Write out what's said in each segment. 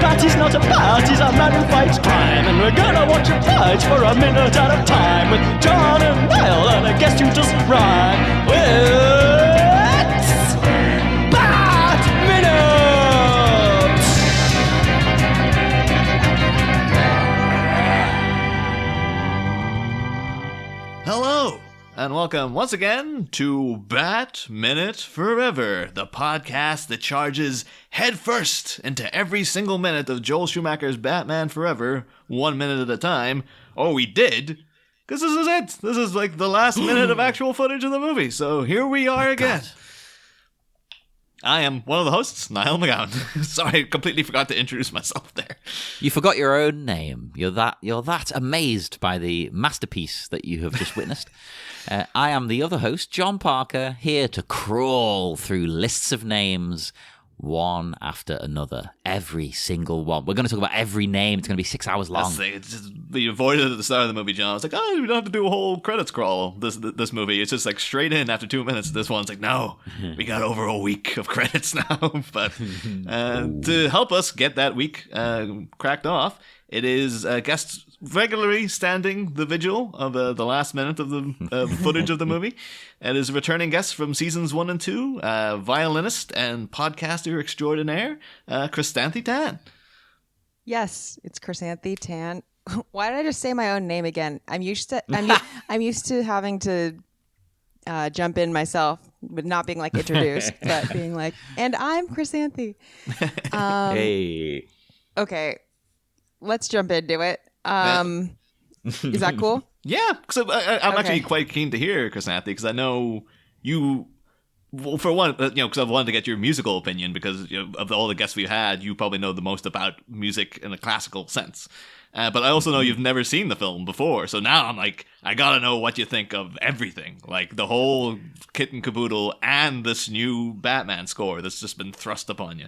Party's not a party's a man who fights crime, and we're gonna watch him fight for a minute at a time with John and Niall and a guest who doesn't rhyme. It's Bat Minute! Hello, and welcome once again to Bat Minute Forever, the podcast that charges headfirst into every single minute of Joel Schumacher's Batman Forever, 1 minute at a time. Oh, we did, because this is it. This is like the last minute of actual footage of the movie, so here we are again. I am one of the hosts, Niall McGowan. Sorry, I completely forgot to introduce myself there. You forgot your own name. You're that amazed by the masterpiece that you have just witnessed. I am the other host, John Parker, here to crawl through lists of names, one after another, every single one. We're going to talk about every name. It's going to be 6 hours long. That's the thing. It's just, we avoided it at the start of the movie, John. I was like, oh, we don't have to do a whole credits crawl this movie. It's just like straight in after 2 minutes. This one's like, no, we got over a week of credits now. But to help us get that week cracked off, it is guests regularly standing the vigil of the last minute of the footage of the movie. It is returning guests from seasons 1 and 2, violinist and podcaster extraordinaire, Chrysanthe Tan. Yes, it's Chrysanthe Tan. Why did I just say my own name again? I'm used to having to jump in myself, but not being like introduced, but being like, and I'm Chrysanthe. Hey. Okay, let's jump into it. Is that cool? Yeah, so I'm actually quite keen to hear, Chrysanthe, because I know you. Well, for one, because I've wanted to get your musical opinion, because of all the guests we've had, you probably know the most about music in a classical sense. But I also know you've never seen the film before, so now I'm like, I gotta know what you think of everything, like the whole kit and caboodle and this new Batman score that's just been thrust upon you.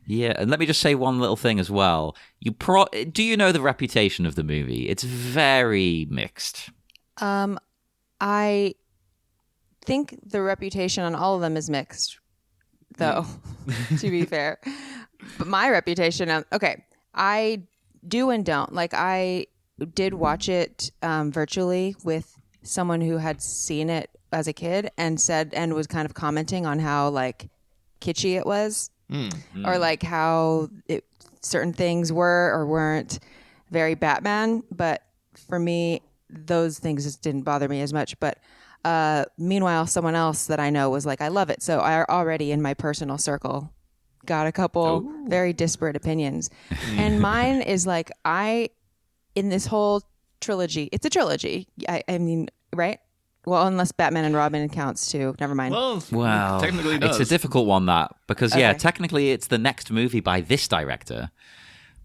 Yeah, and let me just say one little thing as well. Do you know the reputation of the movie? It's very mixed. I think the reputation on all of them is mixed, though, to be fair. But my reputation, I do and don't. Like, I did watch it virtually with someone who had seen it as a kid and was kind of commenting on how, like, kitschy it was. Or like how certain things were or weren't very Batman. But for me, those things just didn't bother me as much. But meanwhile, someone else that I know was like, I love it. So I already in my personal circle got a couple very disparate opinions. And mine is like, in this whole trilogy, it's a trilogy. I mean, right? Well, unless Batman and Robin counts too. Never mind. Well, technically it does. It's a difficult one, because technically it's the next movie by this director.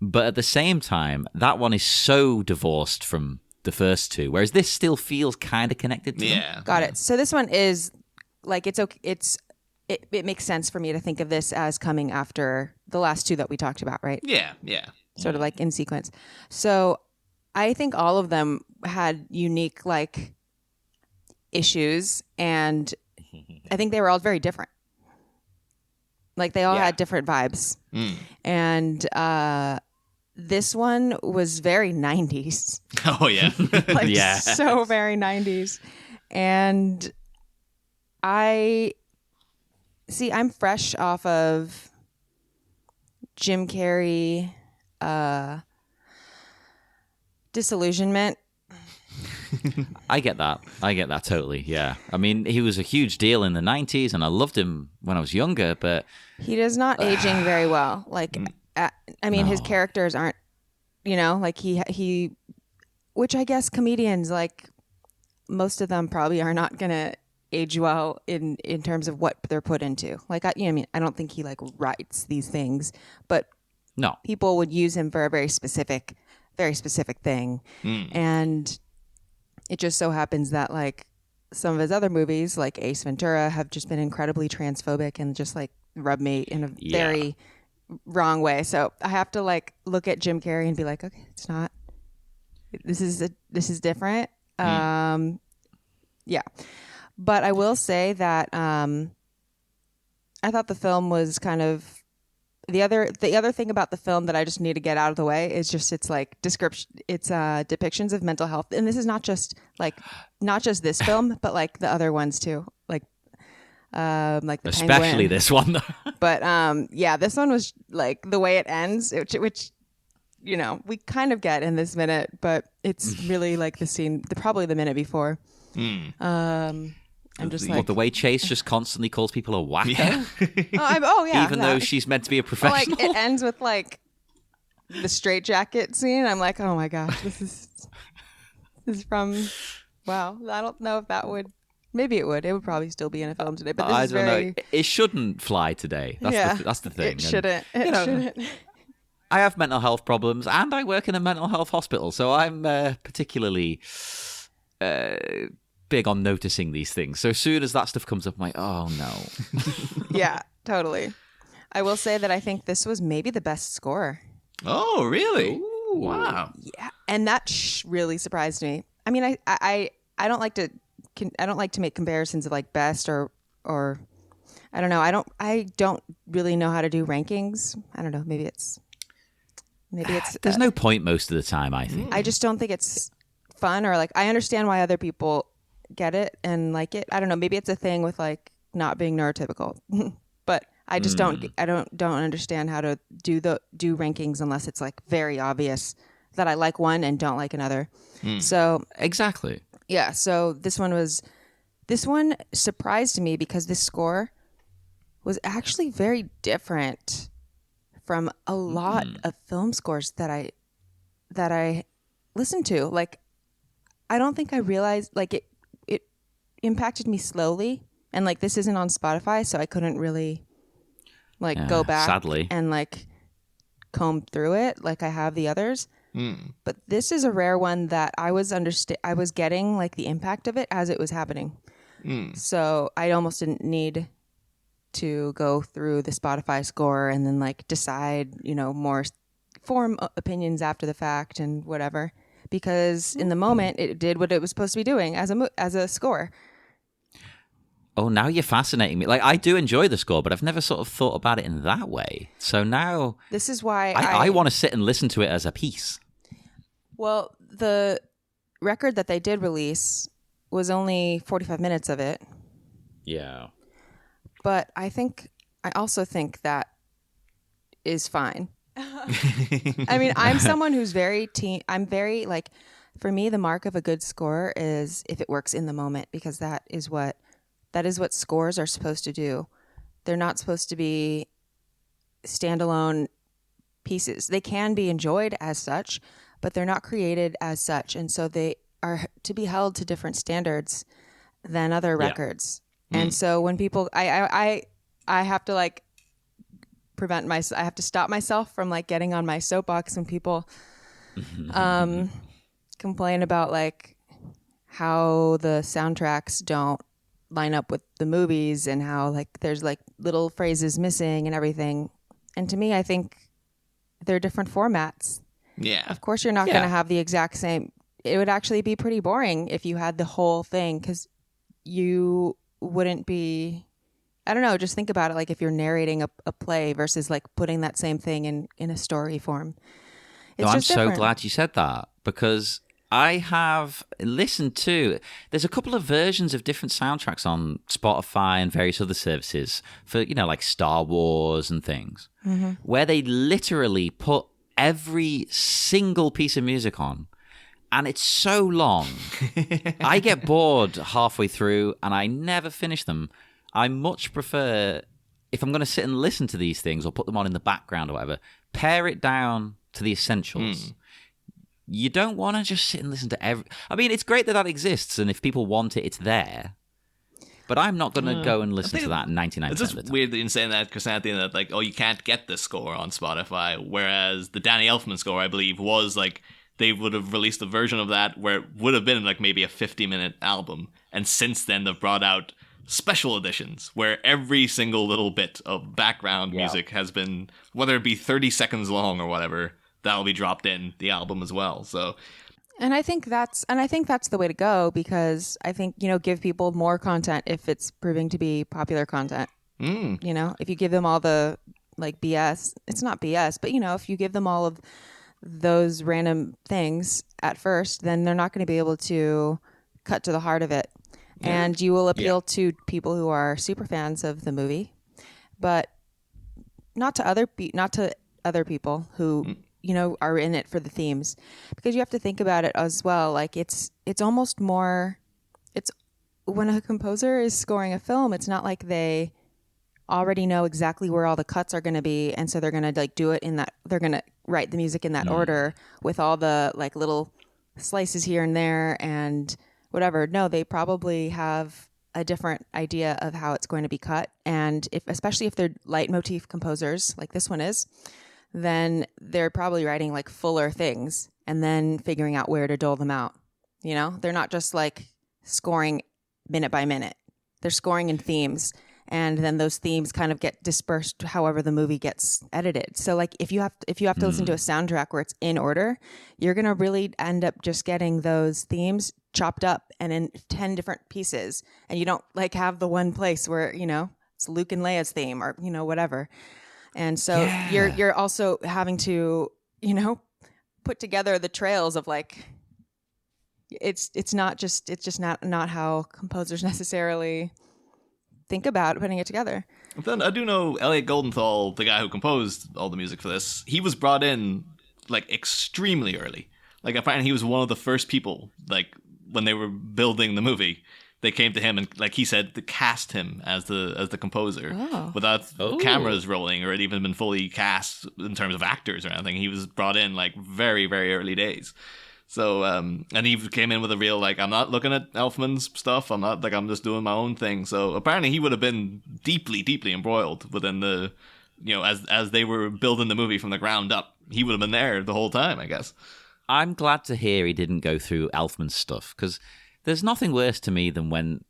But at the same time, that one is so divorced from the first two, whereas this still feels kind of connected to them. Got it. So this one is like, it's okay. It makes sense for me to think of this as coming after the last two that we talked about, right? Yeah. Sort of like in sequence. So I think all of them had unique, like, issues, and I think they were all very different. Like, they all had different vibes. And this one was very 90s. Oh, yeah. Like, so very 90s. And I'm fresh off of Jim Carrey Disillusionment. I get that totally. Yeah, I mean, he was a huge deal in the 90s, and I loved him when I was younger, but he does not aging very well. Like, his characters aren't, like he, which I guess comedians, like, most of them probably are not gonna age well in terms of what they're put into. Like, I don't think he, like, writes these things, but no, people would use him for a very specific thing, and it just so happens that, like, some of his other movies, like Ace Ventura, have just been incredibly transphobic and just, like, rub me in a very wrong way. So I have to, like, look at Jim Carrey and be like, okay, it's not this is different. Yeah, but I will say that I thought the film was kind of the other thing about the film that I just need to get out of the way is just its like description, its depictions of mental health, and this is not just this film, but like the other ones too, like the especially Penguin. this one though. But yeah, this one was like the way it ends, which we kind of get in this minute, but it's really like the scene, probably the minute before. I'm just like the way Chase just constantly calls people a wacko. Yeah. Even though she's meant to be a professional. Like it ends with like the straitjacket scene. I'm like, oh my gosh, this is from. Wow, I don't know if that would. Maybe it would. It would probably still be in a film today. But this I is don't very. know. It shouldn't fly today. That's the thing. It shouldn't. It shouldn't. I have mental health problems, and I work in a mental health hospital, so I'm particularly big on noticing these things. So as soon as that stuff comes up, I'm like, oh no. Yeah, totally. I will say that I think this was maybe the best score. Oh, really? Ooh. Wow. Yeah, and that really surprised me. I mean, I don't like to make comparisons of like best or I don't know. I don't really know how to do rankings. I don't know. Maybe it's. There's no point most of the time, I think. I just don't think it's fun, or like I understand why other people get it and like it. I don't know. Maybe it's a thing with like not being neurotypical, but I just don't understand how to do rankings unless it's like very obvious that I like one and don't like another. So exactly. Yeah. So this one surprised me because this score was actually very different from a lot of film scores that I listened to. Like, I don't think I realized, like, it impacted me slowly. And, like, this isn't on Spotify, so I couldn't really, like, go back sadly. And, like, comb through it like I have the others. But this is a rare one that I was getting, like, the impact of it as it was happening. So I almost didn't need to go through the Spotify score and then like decide, more form opinions after the fact and whatever, because in the moment it did what it was supposed to be doing as a score. Oh, now you're fascinating me. Like, I do enjoy the score, but I've never sort of thought about it in that way. So now this is why I want to sit and listen to it as a piece. Well, the record that they did release was only 45 minutes of it. Yeah. But I also think is fine. I mean, I'm someone who's I'm very like, for me, the mark of a good score is if it works in the moment, because that is what scores are supposed to do. They're not supposed to be standalone pieces. They can be enjoyed as such, but they're not created as such. And so they are to be held to different standards than other records. And so when people, I have to like I have to stop myself from like getting on my soapbox when people complain about like how the soundtracks don't line up with the movies and how like there's like little phrases missing and everything. And to me, I think they're different formats. Yeah. Of course, you're not going to have the exact same. It would actually be pretty boring if you had the whole thing, because you wouldn't be, I don't know, just think about it, like if you're narrating a play versus like putting that same thing in a story form. I'm so glad you said that, because I have listened to, there's a couple of versions of different soundtracks on Spotify and various other services for, like Star Wars and things, where they literally put every single piece of music on. And it's so long. I get bored halfway through and I never finish them. I much prefer, if I'm going to sit and listen to these things or put them on in the background or whatever, pare it down to the essentials. You don't want to just sit and listen to I mean, it's great that exists, and if people want it, it's there. But I'm not going to go and listen to that 99% It's of just the time. weird that you're saying that, Chrysanthe, that like, you can't get this score on Spotify, whereas the Danny Elfman score, I believe, was like, they would have released a version of that where it would have been like maybe a 50-minute album. And since then, they've brought out special editions where every single little bit of background music has been, whether it be 30 seconds long or whatever, that'll be dropped in the album as well. So And I think that's the way to go, because I think, give people more content if it's proving to be popular content. If you give them all the like BS, it's not BS, but if you give them all of those random things at first, then they're not going to be able to cut to the heart of it. Yeah. And you will appeal to people who are super fans of the movie, but not to other people who are in it for the themes, because you have to think about it as well. Like it's almost more, it's when a composer is scoring a film, it's not like they already know exactly where all the cuts are going to be, and so they're going to like do it in that, they're going to write the music in that order with all the like little slices here and there and whatever. No, they probably have a different idea of how it's going to be cut, and especially if they're leitmotif composers like this one is, then they're probably writing like fuller things and then figuring out where to dole them out. They're not just like scoring minute by minute. They're scoring in themes, and then those themes kind of get dispersed however the movie gets edited. So like if you have to listen to a soundtrack where it's in order, you're going to really end up just getting those themes chopped up and in 10 different pieces, and you don't like have the one place where, it's Luke and Leia's theme or, whatever. And so you're also having to, put together the trails of like, it's just not how composers necessarily think about putting it together. Then I do know Elliot Goldenthal, the guy who composed all the music for this, he was brought in like extremely early. Like apparently he was one of the first people, like when they were building the movie, they came to him and like he said to cast him as the composer without cameras rolling or it even been fully cast in terms of actors or anything. He was brought in like very, very early days. So, and he came in with a real, like, I'm not looking at Elfman's stuff. I'm not, like, I'm just doing my own thing. So apparently he would have been deeply, deeply embroiled within the, as they were building the movie from the ground up. He would have been there the whole time, I guess. I'm glad to hear he didn't go through Elfman's stuff, because there's nothing worse to me than when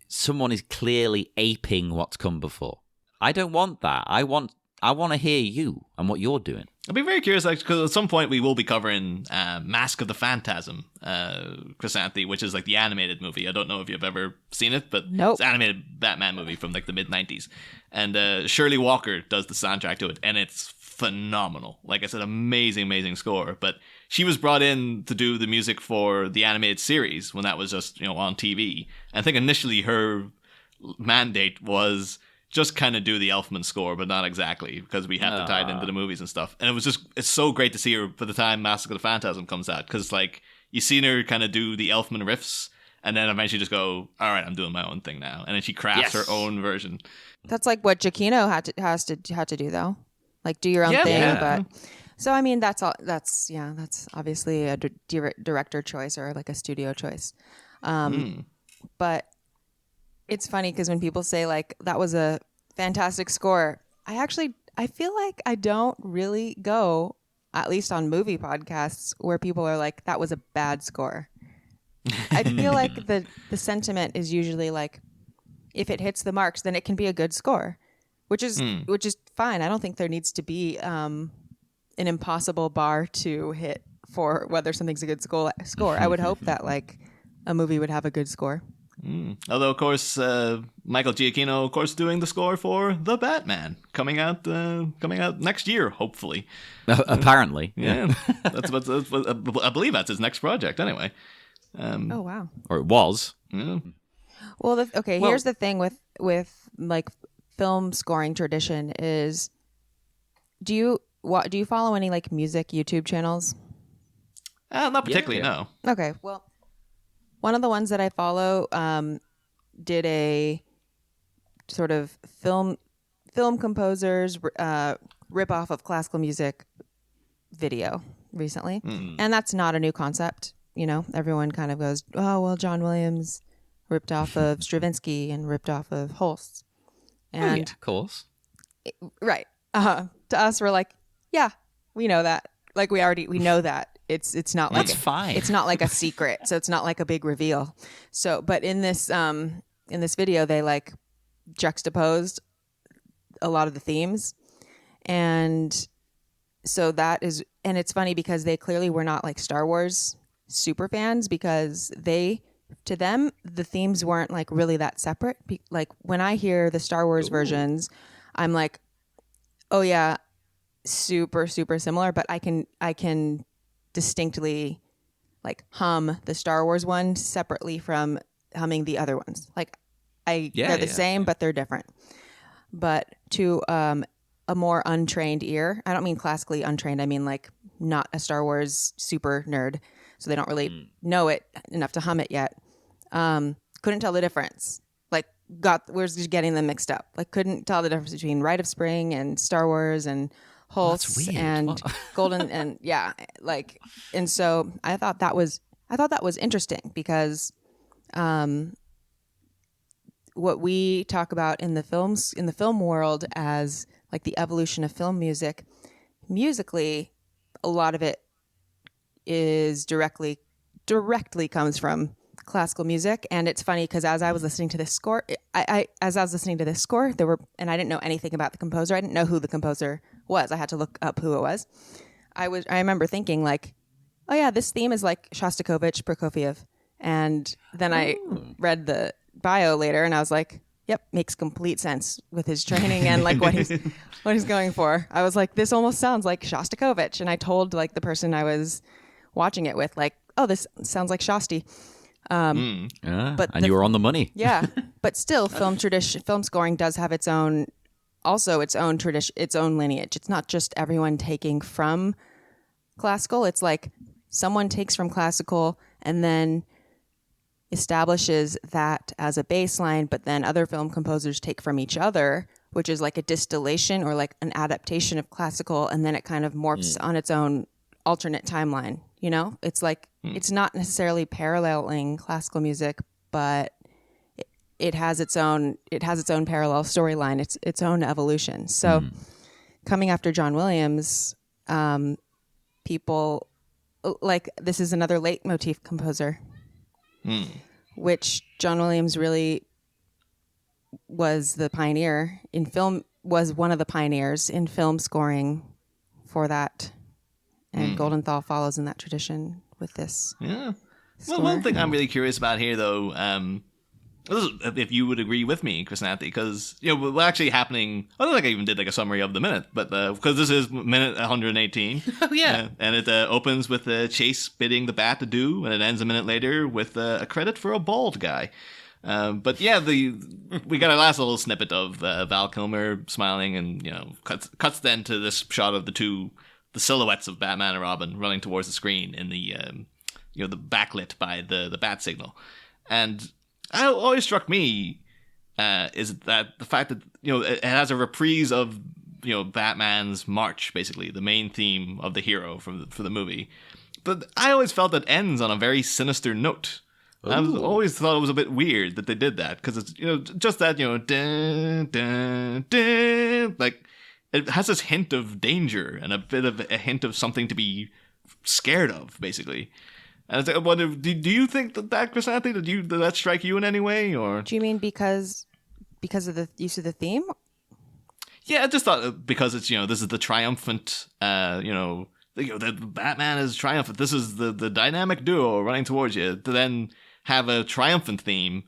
someone is clearly aping what's come before. I don't want that. I want to hear you and what you're doing. I'll be very curious, because at some point we will be covering Mask of the Phantasm, Chrysanthe, which is like the animated movie. I don't know if you've ever seen it, but Nope. It's an animated Batman movie from like the mid-90s. And Shirley Walker does the soundtrack to it, and it's phenomenal. Like I said, amazing, amazing score. But she was brought in to do the music for the animated series when that was just, on TV. And I think initially her mandate was just kind of do the Elfman score, but not exactly, because we have to tie it into the movies and stuff. And it's so great to see her by the time Mask of the Phantasm comes out, because like you seen her kind of do the Elfman riffs and then eventually just go, all right, I'm doing my own thing now. And then she crafts her own version. That's like what Giacchino had to do though. Like do your own thing. Yeah. But so, I mean, that's that's obviously a director choice or like a studio choice. But it's funny because when people say like that was a fantastic score, I feel like I don't really go, at least on movie podcasts, where people are like, that was a bad score. I feel like the sentiment is usually like, if it hits the marks, then it can be a good score, which is fine. I don't think there needs to be an impossible bar to hit for whether something's a good score. I would hope that like a movie would have a good score. Although, of course, Michael Giacchino, of course, doing the score for The Batman, coming out next year, hopefully. Apparently. Yeah. that's I believe that's his next project, anyway. Oh, wow. Or it was. Yeah. Well, here's the thing with like film scoring tradition is, do you follow any like music YouTube channels? Not particularly, no. Okay, well, one of the ones that I follow did a sort of film composers rip off of classical music video recently, and that's not a new concept. Everyone kind of goes, oh well, John Williams ripped off of Stravinsky and ripped off of Holst, and of course, right. To us, we're like, yeah, we know that. Like we know that. It's not like that's fine. It's not like a secret, so it's not like a big reveal. So, but in this video, they like juxtaposed a lot of the themes, and so that is, and it's funny because they clearly were not like Star Wars super fans because to them, the themes weren't like really that separate. Like when I hear the Star Wars versions, I'm like, oh yeah, super, super similar, but I can distinctly like hum the Star Wars one separately from humming the other ones. Like they're the same, but they're different. But to a more untrained ear, I don't mean classically untrained, I mean like not a Star Wars super nerd, so they don't really know it enough to hum it yet. Couldn't tell the difference. Like we're just getting them mixed up. Like couldn't tell the difference between Rite of Spring and Star Wars and Hulse and Golden and and so I thought that was interesting because what we talk about in the film world as like the evolution of film music, musically, a lot of it is directly comes from classical music. And it's funny because as I was listening to this score, there were, and I didn't know anything about the composer. I didn't know who the composer was. I had to look up who it was. I remember thinking like, oh yeah, this theme is like Shostakovich, Prokofiev. And then I read the bio later and I was like, yep, makes complete sense with his training and like what he's going for. I was like, this almost sounds like Shostakovich. And I told like the person I was watching it with, like, oh, this sounds like Shoshty. You were on the money. Yeah, but still, film scoring does have its own tradition, its own lineage. It's not just everyone taking from classical. It's like someone takes from classical and then establishes that as a baseline, but then other film composers take from each other, which is like a distillation or like an adaptation of classical, and then it kind of morphs on its own alternate timeline. You know, it's like it's not necessarily paralleling classical music, but it has its own parallel storyline, its own evolution. So coming after John Williams, people like this is another leitmotif composer, which John Williams really was the pioneer in film, was one of the pioneers in film scoring for that. And Goldenthal follows in that tradition with this. Yeah. Well, one thing I'm really curious about here, though, if you would agree with me, Chrysanthe, because what's actually happening. I don't think I even did like a summary of the minute, but because this is minute 118. Oh yeah, and it opens with Chase bidding the bat adieu, and it ends a minute later with a credit for a bald guy. But yeah, we got a last little snippet of Val Kilmer smiling, and cuts then to this shot of the silhouettes of Batman and Robin running towards the screen in the the backlit by the bat signal. And it always struck me is that the fact that it has a reprise of Batman's march, basically the main theme of the hero for the movie, but I always felt that ends on a very sinister note. I always thought it was a bit weird that they did that, because it's just that dun, dun, dun, like it has this hint of danger and a bit of a hint of something to be scared of, basically. And I wonder, do you think that Chrysanthe, did that strike you in any way, or do you mean because of the use of the theme? Yeah, I just thought because it's this is the triumphant the Batman is triumphant. This is the dynamic duo running towards you. To then have a triumphant theme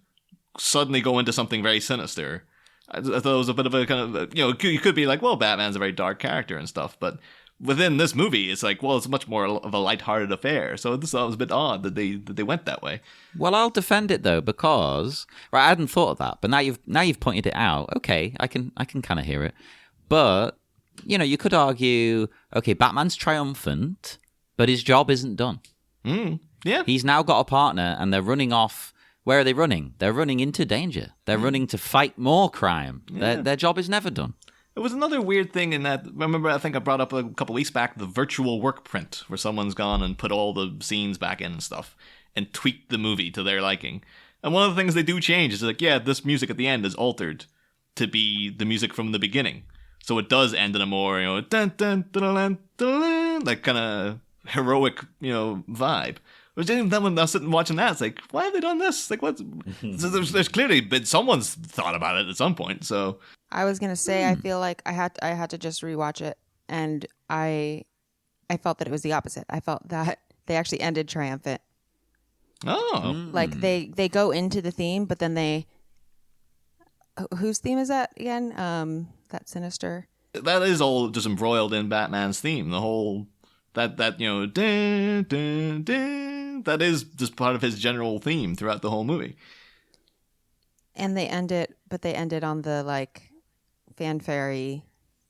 suddenly go into something very sinister. I thought it was a bit of a kind of you could be like, well, Batman's a very dark character and stuff, but within this movie, it's like, well, it's much more of a lighthearted affair. So this was a bit odd that they went that way. Well, I'll defend it though, because I hadn't thought of that, but now you've pointed it out. Okay, I can kind of hear it, but you could argue, okay, Batman's triumphant, but his job isn't done. Yeah, he's now got a partner, and they're running off. Where are they running? They're running into danger. They're running to fight more crime. Yeah. Their job is never done. It was another weird thing in that, remember, I think I brought up a couple weeks back, the virtual work print, where someone's gone and put all the scenes back in and stuff, and tweaked the movie to their liking. And one of the things they do change is like, yeah, this music at the end is altered to be the music from the beginning. So it does end in a more, dun, dun, dun, dun, dun, like kind of heroic, vibe. Which then when I was sitting watching that, it's like, why have they done this? Like, what's... So there's clearly been someone's thought about it at some point. So I was gonna say, I feel like I had to just rewatch it, and I felt that it was the opposite. I felt that they actually ended triumphant, Oh. Like they go into the theme, but then whose theme is that again? That sinister. That is all just embroiled in Batman's theme. The whole that dun, dun, dun, that is just part of his general theme throughout the whole movie. And they end it on the like fanfare,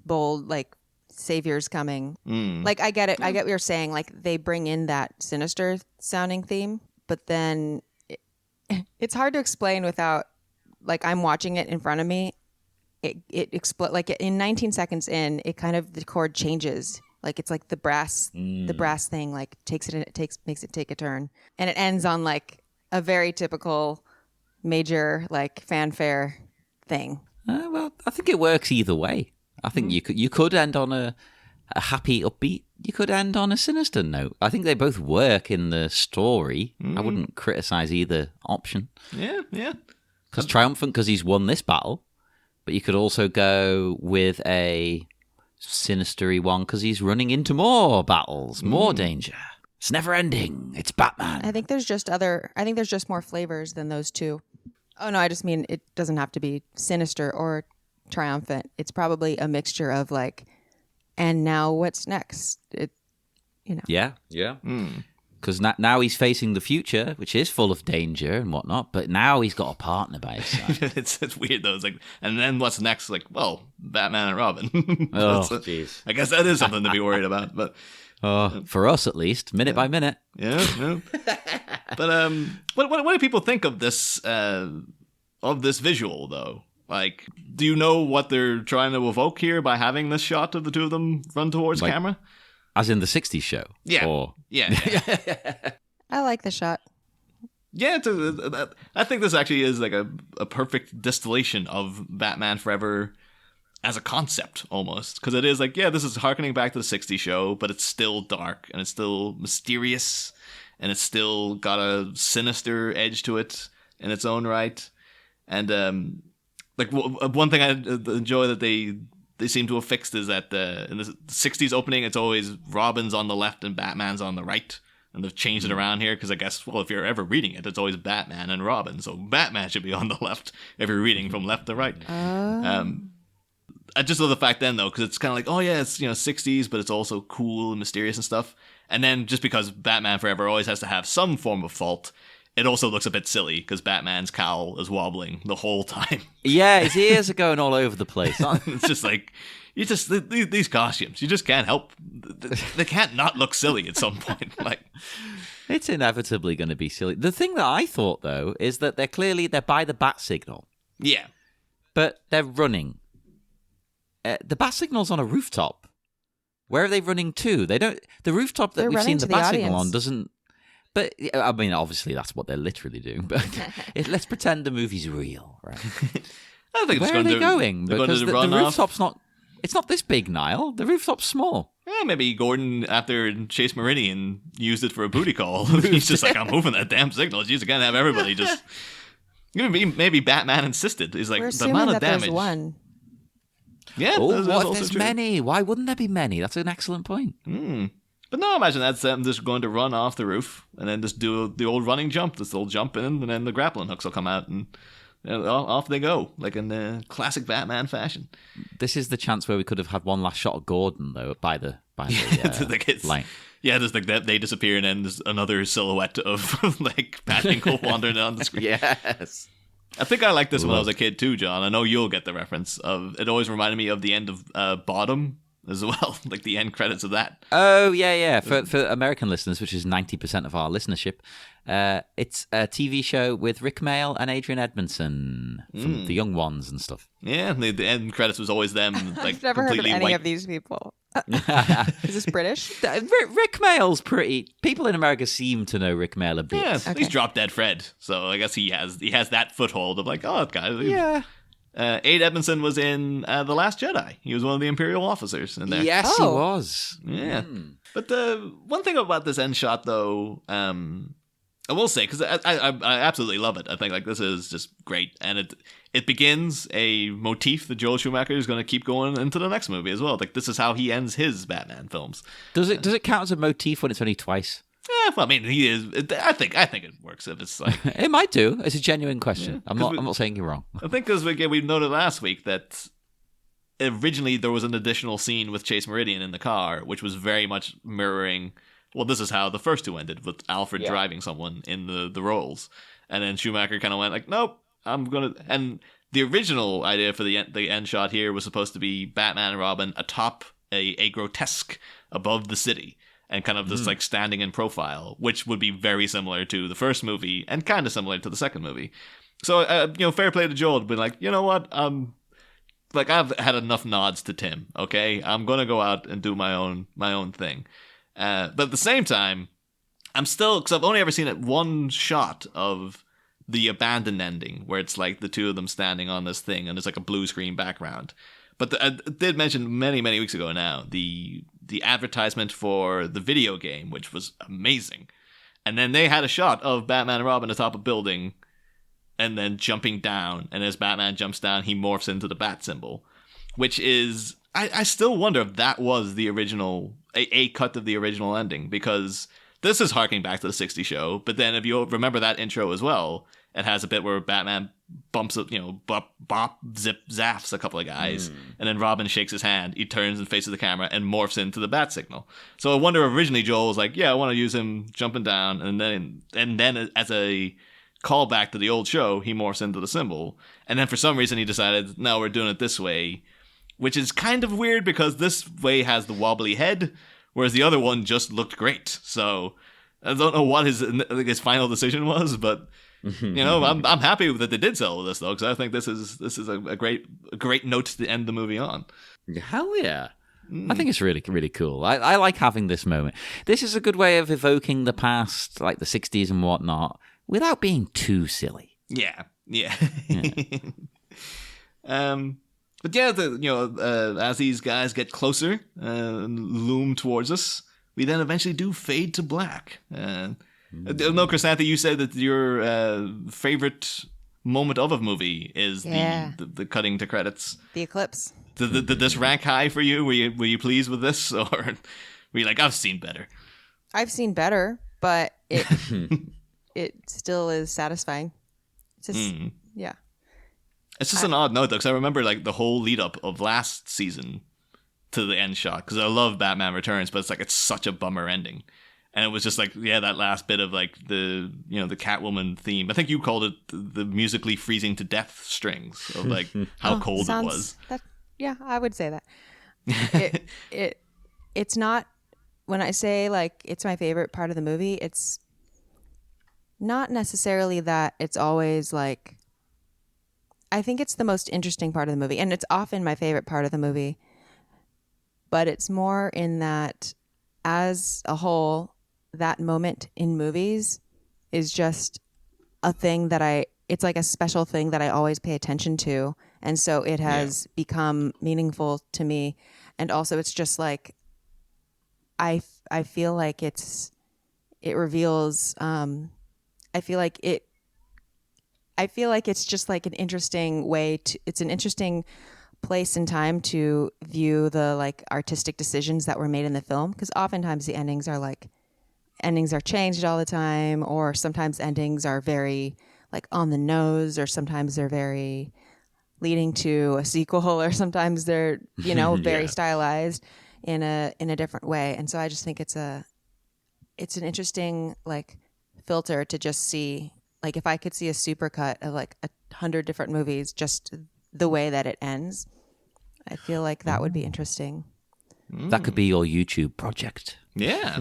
bold, like savior's coming. Like I get it. I get what you're saying. Like they bring in that sinister sounding theme, but then it's hard to explain without like I'm watching it in front of me. It explodes like in 19 seconds in. It kind of the chord changes. Like it's like the brass thing like makes it take a turn, and it ends on like a very typical major like fanfare thing. Well, I think it works either way. I think you could end on a happy, upbeat. You could end on a sinister note. I think they both work in the story. I wouldn't criticize either option. Yeah. Because triumphant because he's won this battle, but you could also go with a sinistery one because he's running into more battles, more danger. It's never ending. It's Batman. I think there's just more flavors than those two. Oh no, I just mean it doesn't have to be sinister or triumphant. It's probably a mixture of like, and now what's next? Yeah. Because now he's facing the future, which is full of danger and whatnot. But now he's got a partner by his side. it's weird though. It's like, and then what's next? Like, well, Batman and Robin. Oh, jeez. I guess that is something to be worried about. But for us, at least, minute by minute. Yeah. But what do people think of this visual though? Like, do you know what they're trying to evoke here by having this shot of the two of them run towards camera? As in the 60s show? Yeah. Yeah. I like the shot. Yeah, I think this actually is like a perfect distillation of Batman Forever as a concept, almost. Because it is like, yeah, this is harkening back to the 60s show, but it's still dark, and it's still mysterious, and it's still got a sinister edge to it in its own right. And like one thing I enjoy that they seem to have fixed is that in the 60s opening, it's always Robin's on the left and Batman's on the right. And they've changed it around here because I guess, well, if you're ever reading it, it's always Batman and Robin. So Batman should be on the left if you're reading from left to right. I just love the fact then, though, because it's kind of like, oh, yeah, it's 60s, but it's also cool and mysterious and stuff. And then just because Batman Forever always has to have some form of fault, it also looks a bit silly because Batman's cowl is wobbling the whole time. Yeah, his ears are going all over the place. It's just like, these costumes, you just can't help. They can't not look silly at some point. Like, it's inevitably going to be silly. The thing that I thought, though, is that they're by the bat signal. Yeah. But they're running. The bat signal's on a rooftop. Where are they running to? The rooftop that we've seen the bat signal on doesn't. But, I mean, obviously that's what they're literally doing. But let's pretend the movie's real, right? I think Where are they going? Because the rooftop's not... It's not this big, Niall. The rooftop's small. Yeah, maybe Gordon, after Chase Meridian, used it for a booty call. He's just like, I'm moving that damn signal. Jeez, I can't have everybody just... Maybe Batman insisted. He's like, We're the amount of damage. There's one. Yeah, what if there's many? Why wouldn't there be many? That's an excellent point. But no, imagine that's them just going to run off the roof and then just do the old running jump. This old jump in, and then the grappling hooks will come out and off they go, like in classic Batman fashion. This is the chance where we could have had one last shot of Gordon, though, by the line. Yeah, just like that, they disappear and then there's another silhouette of like Pat Hinkle wandering on the screen. Yes. I think I liked this when I was a kid too, John. I know you'll get the reference of. It always reminded me of the end of Bottom as well, like the end credits of that. Oh yeah. For American listeners, which is 90% of our listenership, it's a TV show with Rick Mayall and Adrian Edmondson from The Young Ones and stuff. Yeah, the end credits was always them. Like I've never heard of any white. of these people. Is this British? Rick Mayall's pretty. People in America seem to know Rick Mayall a bit. Yeah, he's Drop Dead Fred, so I guess he has that foothold of like, oh, that guy. Yeah. Aid Edmondson was in The Last Jedi. He was one of the Imperial officers in there. Yes, he was. Yeah. But the one thing about this end shot, though, I will say, because I absolutely love it. I think like this is just great. And it begins a motif that Joel Schumacher is going to keep going into the next movie as well. Like this is how he ends his Batman films. Does it count as a motif when it's only twice? Yeah, well, I mean, he is. I think it works if it's like. It might do. It's a genuine question. Yeah, I'm not saying you're wrong. I think because we noted last week that originally there was an additional scene with Chase Meridian in the car, which was very much mirroring. Well, this is how the first two ended, with Alfred driving someone in the roles, and then Schumacher kind of went like, "Nope, I'm gonna." And the original idea for the end shot here was supposed to be Batman and Robin atop a grotesque above the city, and kind of just like standing in profile, which would be very similar to the first movie and kind of similar to the second movie. So, fair play to Joel to be like, you know what, like I've had enough nods to Tim. Okay, I'm gonna go out and do my own thing. But at the same time, I'm still, because I've only ever seen one shot of the abandoned ending where it's like the two of them standing on this thing and there's like a blue screen background. But I did mention many weeks ago now the advertisement for the video game, which was amazing. And then they had a shot of Batman and Robin atop a building and then jumping down. And as Batman jumps down, he morphs into the bat symbol, which is, I still wonder if that was the original, a cut of the original ending, because this is harking back to the 60s show. But then if you remember that intro as well, it has a bit where Batman bumps up, bop, zip, zaps a couple of guys. And then Robin shakes his hand. He turns and faces the camera and morphs into the bat signal. So I wonder if originally Joel was like, yeah, I want to use him jumping down. And then as a callback to the old show, he morphs into the symbol. And then for some reason he decided, no, we're doing it this way, which is kind of weird because this way has the wobbly head, whereas the other one just looked great. So I don't know what his final decision was, but I'm happy that they did sell this though, because I think this is a great note to end the movie on. Hell yeah. I think it's really, really cool. I like having this moment. This is a good way of evoking the past, like the 60s and whatnot, without being too silly. Yeah. But yeah, as these guys get closer and loom towards us, we then eventually do fade to black. No, Chrysanthe, you said that your favorite moment of a movie is the cutting to credits. The eclipse. Did this rank high for you? Were you pleased with this, or were you like, I've seen better? I've seen better, but it it still is satisfying. It's just yeah. It's just an odd note though, because I remember like the whole lead up of last season to the end shot, because I love Batman Returns, but it's such a bummer ending. And it was just like, that last bit of like the Catwoman theme. I think you called it the musically freezing to death strings of like how cold it was. Yeah, I would say that. It's not, when I say like it's my favorite part of the movie, it's not necessarily that it's always like, I think it's the most interesting part of the movie, and it's often my favorite part of the movie. But it's more in that as a whole, that moment in movies is just a thing that it's like a special thing that I always pay attention to. And so it has become meaningful to me. And also it's just like, I feel like it reveals, I feel like it's just like an interesting way it's an interesting place and time to view the like artistic decisions that were made in the film. Because oftentimes the endings are changed all the time, or sometimes endings are very like on the nose, or sometimes they're very leading to a sequel, or sometimes they're very stylized in a different way. And so I just think it's an interesting like filter to just see, like if I could see a supercut of like 100 different movies, just the way that it ends, I feel like that would be interesting. That could be your YouTube project. Yeah.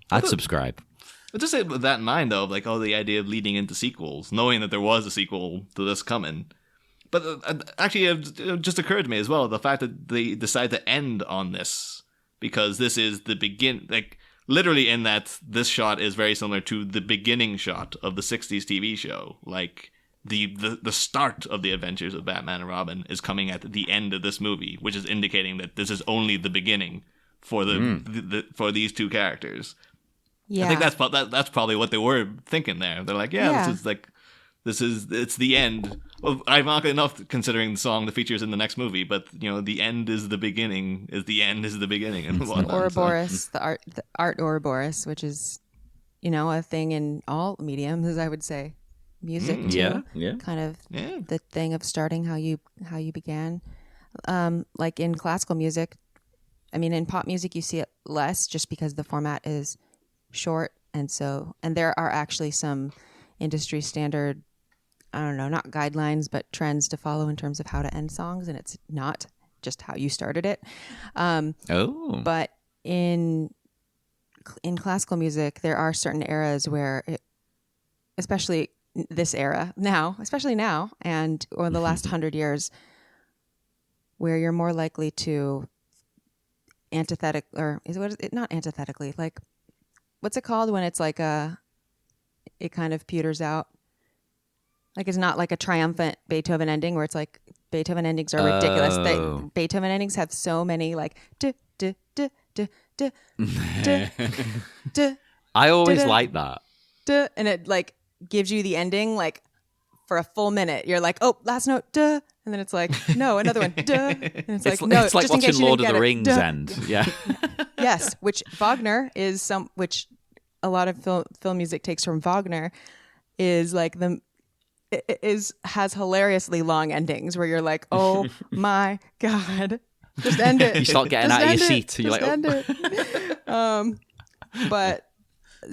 I'd subscribe. But just say with that in mind, though, like, the idea of leading into sequels, knowing that there was a sequel to this coming. But actually, it just occurred to me as well, the fact that they decide to end on this, because this is the like, literally in that this shot is very similar to the beginning shot of the 60s TV show. Like, the start of the adventures of Batman and Robin is coming at the end of this movie, which is indicating that this is only the beginning for for these two characters. Yeah. I think that's probably what they were thinking there. They're like, it's the end Well, ironically enough, considering the song that features in the next movie, but the end is the beginning. Is the end is the beginning, and whatnot, Ouroboros, the art Ouroboros, which is a thing in all mediums, I would say. Music too. Yeah. Kind of Yeah. the thing of starting how you began. Like in classical music, I mean, in pop music you see it less just because the format is short, and there are actually some industry standard, I don't know, not guidelines, but trends to follow in terms of how to end songs, and it's not just how you started it. But in classical music, there are certain eras where, especially now, and or the last 100 years, where you're more likely to not antithetically, like, what's it called when it's like it kind of peters out? Like, it's not like a triumphant Beethoven ending where it's like Beethoven endings are ridiculous. Beethoven endings have so many like I always like that. and it like gives you the ending like for a full minute. You're like, oh, last note, duh. And then it's like, no, another one, duh. And it's like, no, it's like just in case watching you Lord didn't of the get it, Rings duh. end. Yeah. Yes, which Wagner is which a lot of film music takes from Wagner is like has hilariously long endings where you're like, oh my God, just end it. You start getting Just out of your end it. seat. You're Just like, end it. But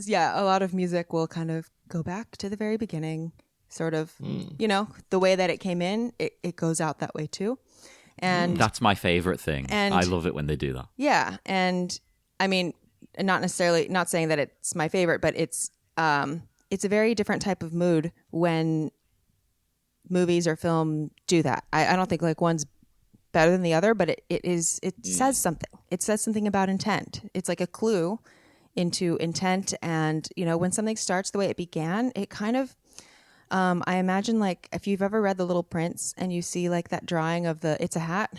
yeah, a lot of music will kind of go back to the very beginning, sort of, the way that it came in, it goes out that way too. And that's my favorite thing. And I love it when they do that. yeah. And I mean, not saying that it's my favorite, but it's a very different type of mood when movies or film do that. I don't think like one's better than the other, but it says something. It says something about intent. It's like a clue into intent. And, when something starts the way it began, it kind of, I imagine like if you've ever read The Little Prince and you see like that drawing of it's a hat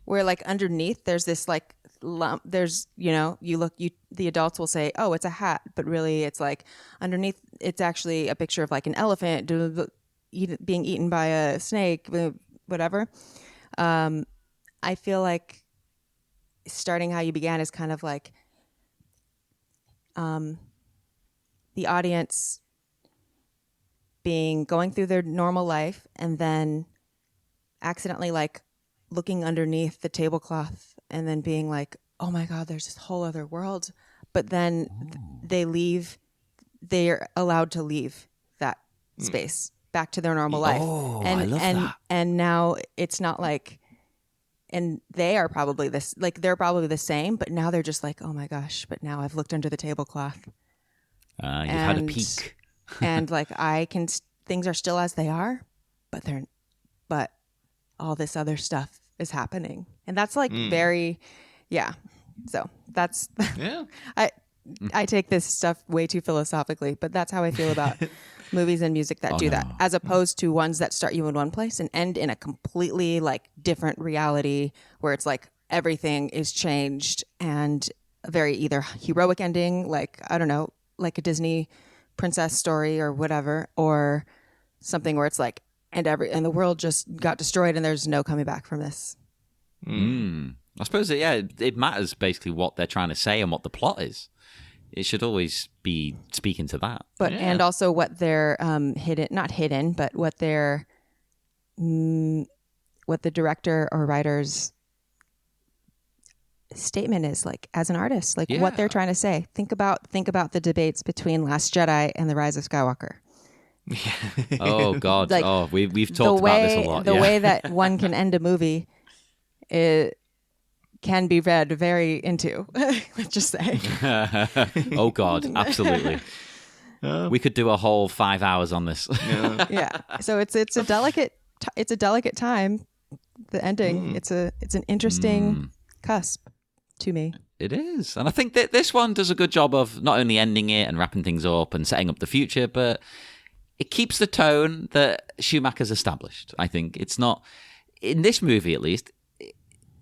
where like underneath there's this like lump, there's, the adults will say, oh, it's a hat, but really it's like underneath it's actually a picture of like an elephant being eaten by a snake, whatever. I feel like starting how you began is kind of like the audience going through their normal life and then accidentally like looking underneath the tablecloth and then being like, oh my God, there's this whole other world. But then they're allowed to leave that space back to their normal life. I love that. And now it's not like, and they're probably the same, but now they're just like, oh my gosh, but now I've looked under the tablecloth. You've had a peek. And like things are still as they are, but all this other stuff is happening. And that's like very, yeah. So that's, Yeah. I take this stuff way too philosophically, but that's how I feel about movies and music that do that, as opposed to ones that start you in one place and end in a completely like different reality where it's like everything is changed and a very either heroic ending, like, I don't know, like a Disney princess story or whatever, or something where it's like, and the world just got destroyed and there's no coming back from this. I suppose it matters basically what they're trying to say and what the plot is. It should always be speaking to that. But and also what they're not hidden, but what they're what the director or writer's statement is, like, as an artist, like what they're trying to say. Think about the debates between Last Jedi and The Rise of Skywalker. Oh God! Like, we've talked about this a lot. The way that one can end a movie, it can be read very into. Let's just say. Oh God! Absolutely. We could do a whole 5 hours on this. Yeah. So it's a delicate time. The ending. It's an interesting cusp to me. It is, and I think that this one does a good job of not only ending it and wrapping things up and setting up the future, but it keeps the tone that Schumacher's established. I think it's not, in this movie at least,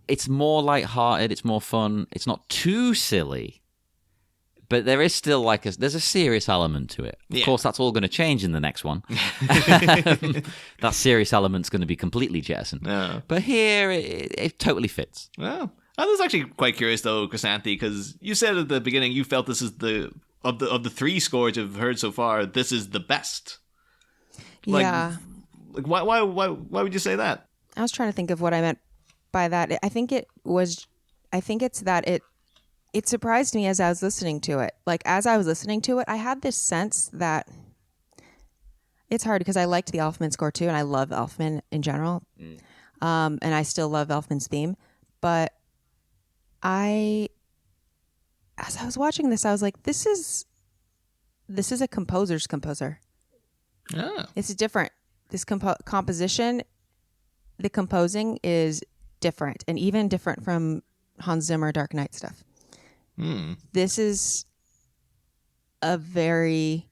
it's more lighthearted, it's more fun, it's not too silly, But there is still there's a serious element to it. Of course, that's all going to change in the next one. That serious element's going to be completely jettisoned. Yeah. But here, it totally fits. Well, I was actually quite curious though, Chrysanthe, because you said at the beginning you felt this is of the 3 scores you've heard so far, this is the best. Yeah. Like why would you say that? I was trying to think of what I meant by that. I think it's that it surprised me as I was listening to it. Like, as I was listening to it, I had this sense that it's hard because I liked the Elfman score too, and I love Elfman in general. And I still love Elfman's theme. But as I was watching this, I was like, this is a composer's composer. Yeah. It's different. This composition, the composing is different, and even different from Hans Zimmer Dark Knight stuff. This is a very,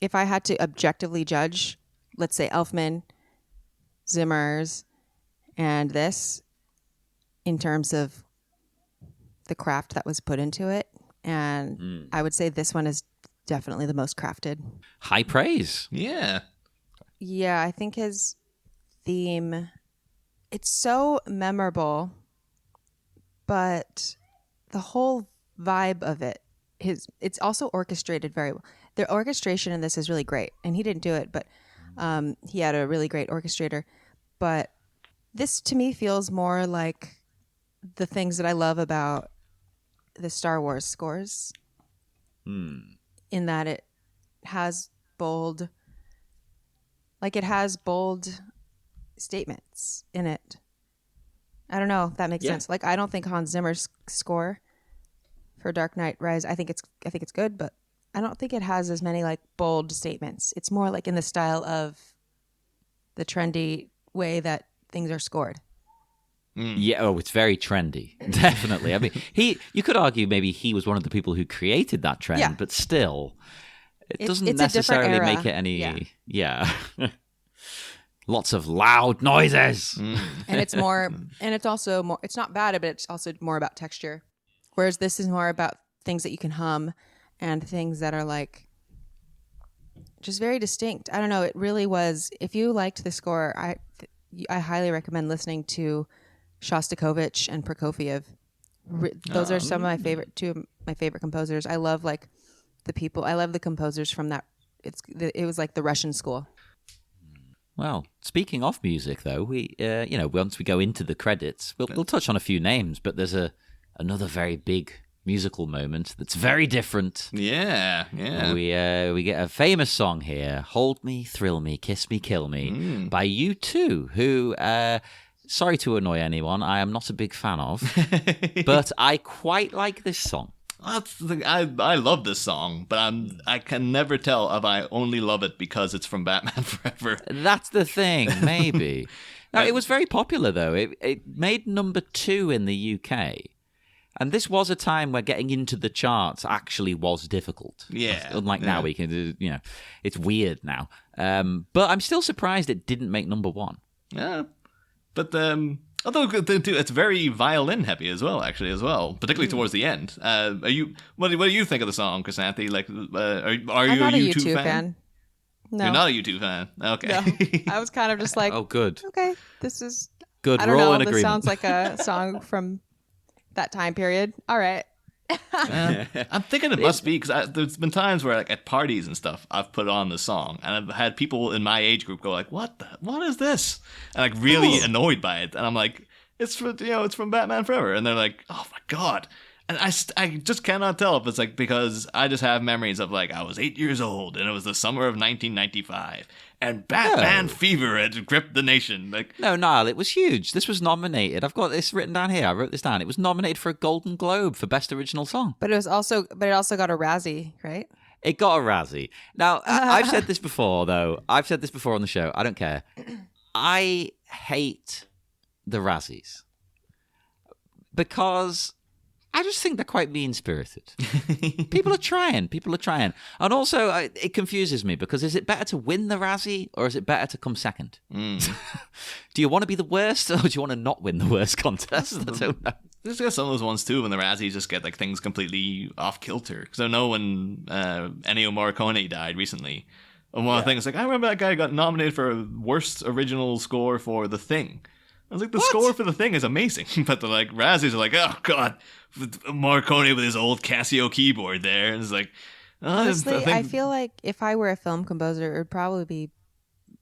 if I had to objectively judge, let's say Elfman, Zimmer's, and this, in terms of the craft that was put into it, and I would say this one is definitely the most crafted. High praise. Yeah. Yeah, I think his theme, it's so memorable, but the whole vibe of it, it's also orchestrated very well. The orchestration in this is really great, and he didn't do it, but he had a really great orchestrator. But this, to me, feels more like the things that I love about the Star Wars scores, in that it has bold statements in it. I don't know if that makes sense. Like, I don't think Hans Zimmer's score for Dark Knight Rise, I think it's good, but I don't think it has as many like bold statements. It's more like in the style of the trendy way that things are scored. Yeah, it's very trendy. Definitely. I mean, you could argue maybe he was one of the people who created that trend, but still, it doesn't necessarily make it any. Yeah. Lots of loud noises. And it's more, and it's also more, it's not bad, but it's also more about texture. Whereas this is more about things that you can hum and things that are like just very distinct. I don't know. It really was, if you liked the score, I highly recommend listening to Shostakovich and Prokofiev. Those are some of my two of my favorite composers. I love I love the composers from that. It was like the Russian school. Well, speaking of music, though, we once we go into the credits, we'll touch on a few names, but there's another very big musical moment that's very different. Yeah. We get a famous song here, "Hold Me, Thrill Me, Kiss Me, Kill Me," by U2, who, sorry to annoy anyone, I am not a big fan of, but I quite like this song. That's the thing. I love this song, but I can never tell if I only love it because it's from Batman Forever. That's the thing, maybe. Now, it was very popular, though. It made number 2 in the UK. And this was a time where getting into the charts actually was difficult. Yeah. Unlike now, we can do, it's weird now. But I'm still surprised it didn't make number 1. Yeah. But although it's very violin heavy as well, particularly towards the end. What do you think of the song, Chrysanthe? Like, are you I'm not a U2 fan? No. You're not a U2 fan. Okay. No. I was kind of just like, oh, good. Okay, this is Good. I don't We're all know. in This agreement. sounds like a song from that time period. All right. I'm thinking it must be because there's been times where, like, at parties and stuff, I've put on the song and I've had people in my age group go like, "What is this?" and like really annoyed by it, and I'm like, "It's from Batman Forever," and they're like, "Oh my god." And I just cannot tell if it's like because I just have memories of like I was 8 years old and it was the summer of 1995 and Batman fever had gripped the nation. Like, No, Niall, it was huge. This was nominated. I've got this written down here. I wrote this down. It was nominated for a Golden Globe for Best Original Song. But it also got a Razzie, right? It got a Razzie. Now, I've said this before, though. I've said this before on the show. I don't care. I hate the Razzies because I just think they're quite mean-spirited. People are trying. And also, it confuses me because is it better to win the Razzie or is it better to come second? Do you want to be the worst or do you want to not win the worst contest? I don't know. There's got some of those ones too when the Razzies just get like things completely off kilter. Because I know when Ennio Morricone died recently, and one of the things like I remember that guy got nominated for worst original score for The Thing. I was like, the score for The Thing is amazing, but the like Razzies are like, oh god, Morricone with his old Casio keyboard there. And it's like, honestly, I feel like if I were a film composer, it would probably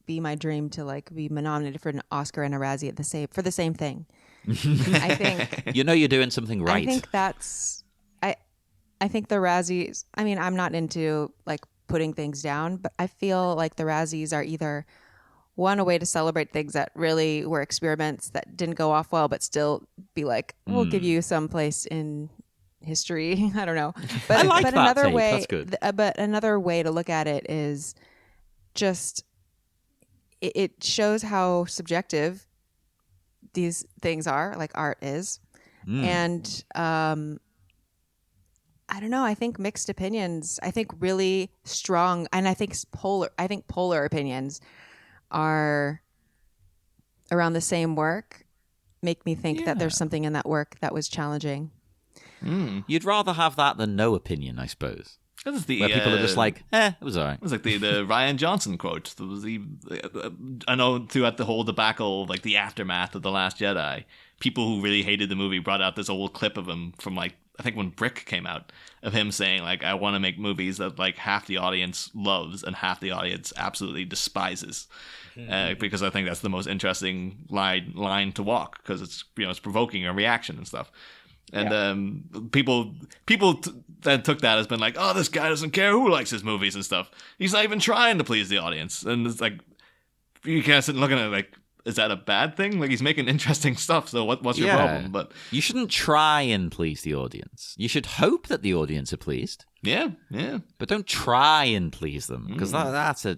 be my dream to like be nominated for an Oscar and a Razzie for the same thing. I think you're doing something right. I think I think the Razzies, I mean, I'm not into like putting things down, but I feel like the Razzies are either a way to celebrate things that really were experiments that didn't go off well, but still be like, we'll give you some place in history. I don't know. But, I like but that another take. way, That's good. But another way to look at it is just, it shows how subjective these things are, like art is. And I don't know, I think mixed opinions, I think really strong, and I think polar opinions are around the same work make me think that there's something in that work that was challenging. You'd rather have that than no opinion, I suppose. This is the, where people are just like, it was all right. It was like the Ryan Johnson quote. There was I know throughout the whole debacle, like the aftermath of The Last Jedi, people who really hated the movie brought out this old clip of him from like, I think when Brick came out, of him saying like, I want to make movies that like half the audience loves and half the audience absolutely despises. Because I think that's the most interesting line to walk, because it's, it's provoking a reaction and stuff. And people then took that as been like, oh, this guy doesn't care who likes his movies and stuff. He's not even trying to please the audience. And it's like, you kind of sit looking at it like, is that a bad thing? Like, he's making interesting stuff, so what's your problem? But you shouldn't try and please the audience. You should hope that the audience are pleased. Yeah. But don't try and please them, because that's a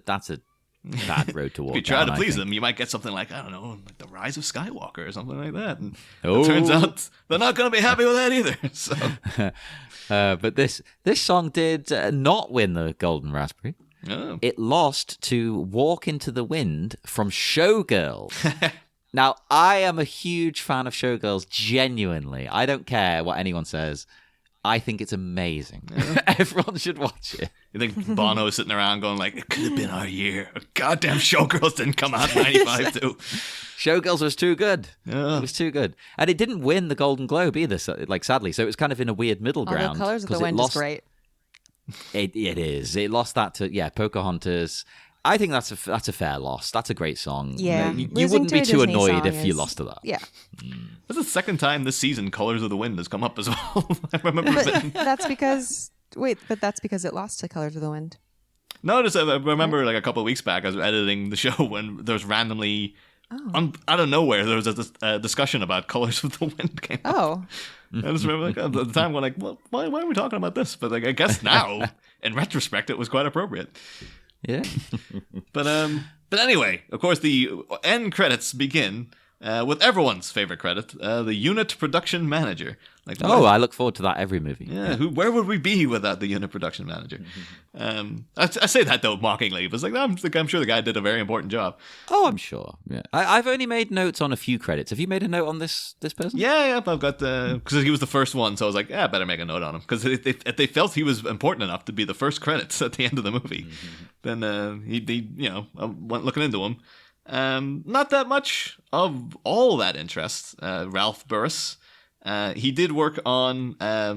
bad road to walk. If you try down, to please them, you might get something like, I don't know, like The Rise of Skywalker or something like that. And it turns out they're not going to be happy with that either. So. But this song did not win the Golden Raspberry. Oh. It lost to Walk Into the Wind from Showgirls. Now, I am a huge fan of Showgirls, genuinely. I don't care what anyone says. I think it's amazing. Yeah. Everyone should watch it. You think Bono's sitting around going like, it could have been our year. Goddamn Showgirls didn't come out in 95 too. Showgirls was too good. Yeah. It was too good. And it didn't win the Golden Globe either, like sadly. So it was kind of in a weird middle ground. The Colors of the Wind is great. It is. It lost that to Pocahontas. I think that's a fair loss. That's a great song. Yeah, you wouldn't be too annoyed if you lost to that. Yeah. This is the second time this season Colors of the Wind has come up as well. I remember. That's because it lost to Colors of the Wind. No, just I remember like a couple of weeks back I was editing the show when there was randomly out of nowhere there was a discussion about Colors of the Wind came up. Oh. I just remember like at the time going like, well, why are we talking about this? But like I guess now in retrospect it was quite appropriate. Yeah. But anyway, of course the end credits begin with everyone's favorite credit, the unit production manager. Like, I look forward to that every movie. Yeah, where would we be without the unit production manager? I say that though mockingly, but it's like I'm sure the guy did a very important job. Oh, I'm sure. Yeah, I've only made notes on a few credits. Have you made a note on this person? Yeah, I've got because he was the first one, so I was like, I better make a note on him because if they felt he was important enough to be the first credits at the end of the movie, then he went looking into him. Not that much of all that interest. Ralph Burris. He did work on a